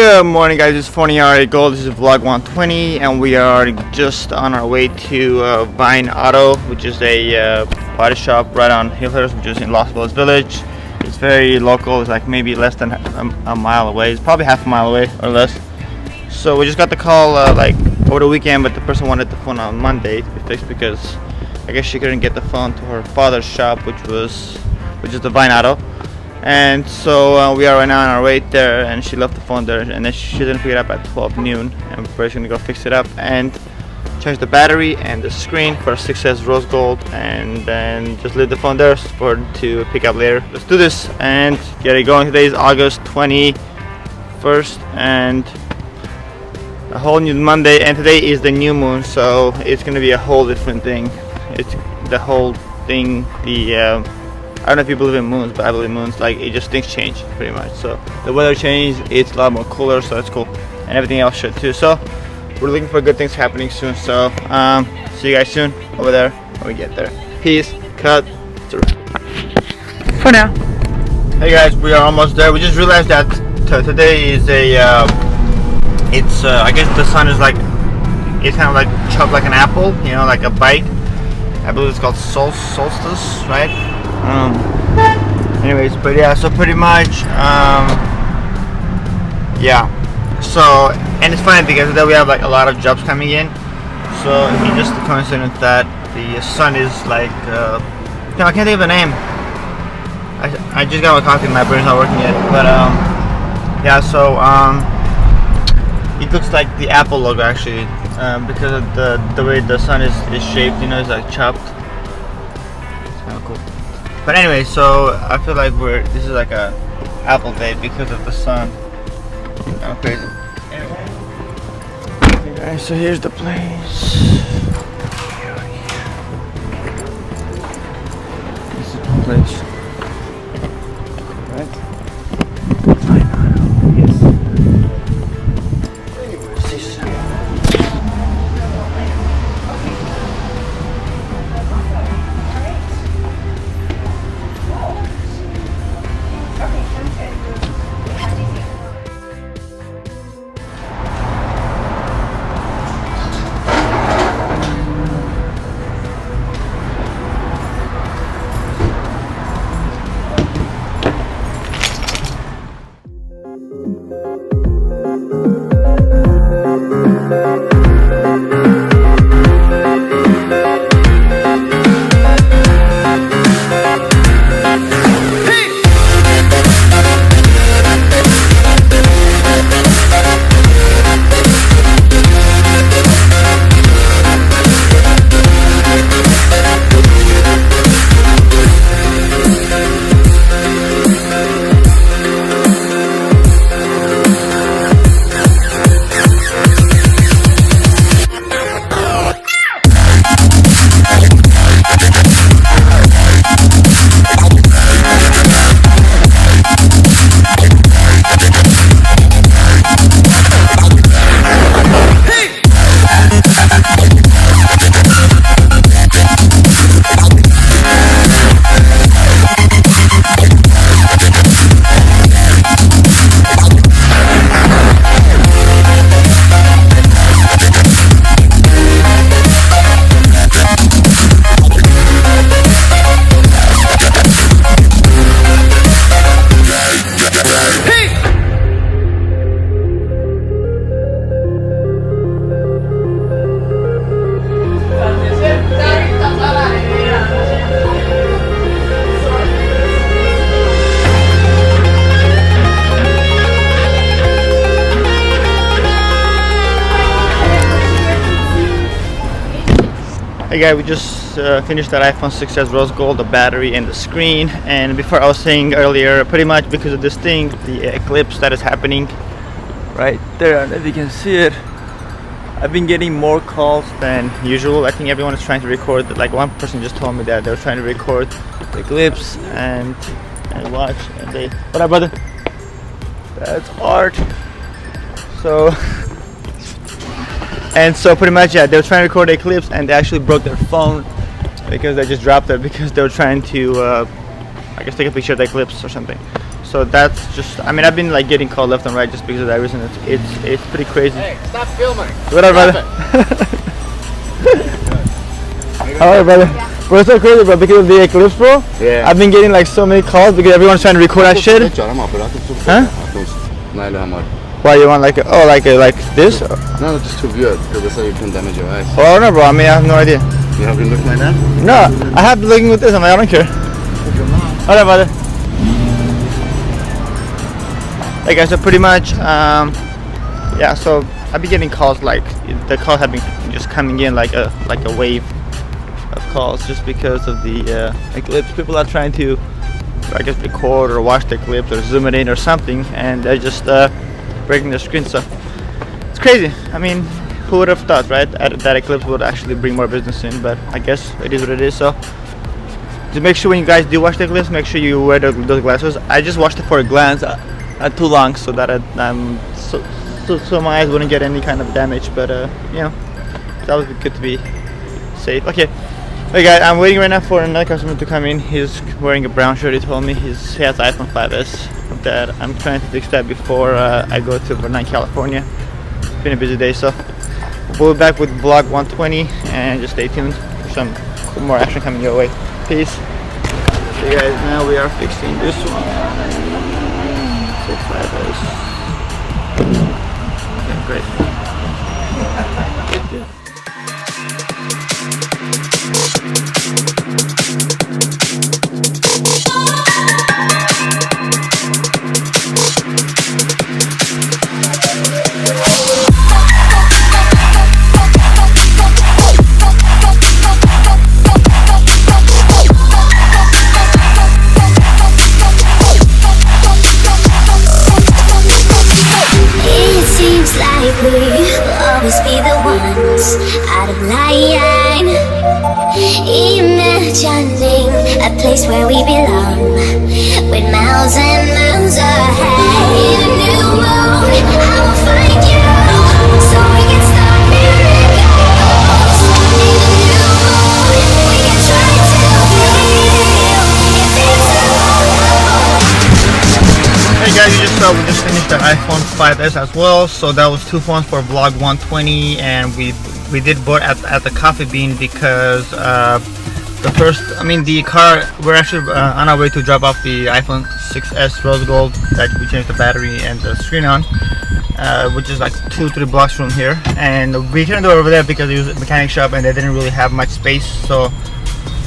Good morning, guys. It's Phon-Er Gold. This is vlog 120, and we are just on our way to Vine Auto, which is a body shop right on Hillhurst, which is in Los Angeles Village. It's very local. It's like maybe less than a mile away. It's probably half a mile away or less. So we just got the call like over the weekend, but the person wanted the phone on Monday to be fixed because I guess she couldn't get the phone to her father's shop, which is the Vine Auto. And so we are right now on our way there, and she left the phone there, and then she didn't pick it up at 12 noon, and we're just gonna go fix it up and change the battery and the screen for 6S rose gold, and then just leave the phone there for her to pick up later. Let's do this and get it going. Today is August 21st and a whole new Monday, and today is the new moon, so it's gonna be a whole different thing. It's the whole thing, I don't know if you believe in moons, but I believe moons. Like, it just things change pretty much. So the weather changed, it's a lot more cooler, so that's cool, and everything else should too. So we're looking for good things happening soon. So see you guys soon over there when we get there. Peace. Cut. For now. Hey guys, we are almost there. We just realized that today is a I guess the sun is like, it's kind of like chopped like an apple, you know, like a bite. I believe it's called solstice, right? Anyways, but yeah, so pretty much yeah, so, and it's funny because today we have like a lot of jobs coming in, so it's just a coincidence that the sun is like no, I can't think of a name. I just got my coffee, my brain's not working yet, but yeah, so it looks like the Apple logo actually, because of the way the sun is shaped, you know, it's like chopped. It's kind of cool. But anyway, so I feel like this is like a Apple day because of the sun. Kind of crazy. Anyway. Okay guys, so here's the place. This is the place. Right? Yes. Where's this? Hey guys, we just finished that iPhone 6s rose gold, the battery and the screen. And before, I was saying earlier, pretty much because of this thing, the eclipse that is happening right there, and if you can see it, I've been getting more calls than usual. I think everyone is trying to record. Like, one person just told me that they were trying to record the eclipse and watch, and they, what up brother? That's art. So and so pretty much, yeah, they were trying to record the eclipse, and they actually broke their phone because they just dropped it because they were trying to I guess take a picture of the eclipse or something. So that's just, I mean, I've been like getting called left and right just because of that reason. It's pretty crazy. Hey, stop filming. What up, brother? Alright, brother. Bro, it's so crazy, bro, because of the Eclipse, bro. Yeah. I've been getting like so many calls because everyone's trying to record that shit. Huh? Why you want like like this? No, just too weird because that's how you can damage your eyes. Oh, I don't know, bro. I mean, I have no idea. You have been looking like that? No, I have been looking with this. I'm like, I don't care. Alright, brother. Like I said, pretty much, yeah. So I've been getting calls like the calls have been just coming in like a wave of calls just because of the Eclipse. People are trying to, I guess, record or watch the Eclipse or zoom it in or something, and they're just breaking their screen. So it's crazy. I mean, who would have thought, right? That Eclipse would actually bring more business in, but I guess it is what it is. So just make sure when you guys do watch the Eclipse, make sure you wear those glasses. I just watched it for a glance, not too long, so that so my eyes wouldn't get any kind of damage. But you know, that would be good to be safe. Okay. Hey guys, I'm waiting right now for another customer to come in. He's wearing a brown shirt. He told me he has iPhone 5s. That I'm trying to fix that before I go to Vernon, California. It's been a busy day, so we'll be back with vlog 120, and just stay tuned for some more action coming your way. Peace. Hey guys, now we are fixing this one. So 5s. Okay, great. Good. Be the ones out of line, imagining a place where we belong, with miles and miles ahead. In a new mood, I will find you, so we can start miracles. In a new mood, we can try to feel if it's Hey guys, you just saw we just finished the iPhone 5s as well. So that was 2 phones for vlog 120, and we did both at the Coffee Bean because the car, we're actually on our way to drop off the iPhone 6s rose gold that we changed the battery and the screen on, which is like 2-3 blocks from here, and we turned over there because it was a mechanic shop and they didn't really have much space. So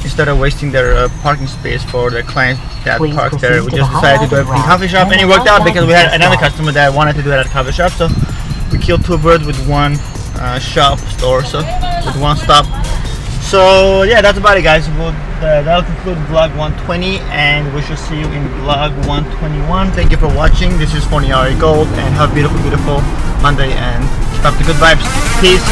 instead of wasting their parking space for their clients that parked there, we just decided to do it in the coffee shop, and it worked out because we had another customer that wanted to do it at a coffee shop. So we killed 2 birds with one store, so with one stop. So yeah, that's about it, guys. That'll conclude vlog 120, and we shall see you in vlog 121. Thank you for watching. This is Phon-Er Gold, and have a beautiful Monday, and stop the good vibes. Peace.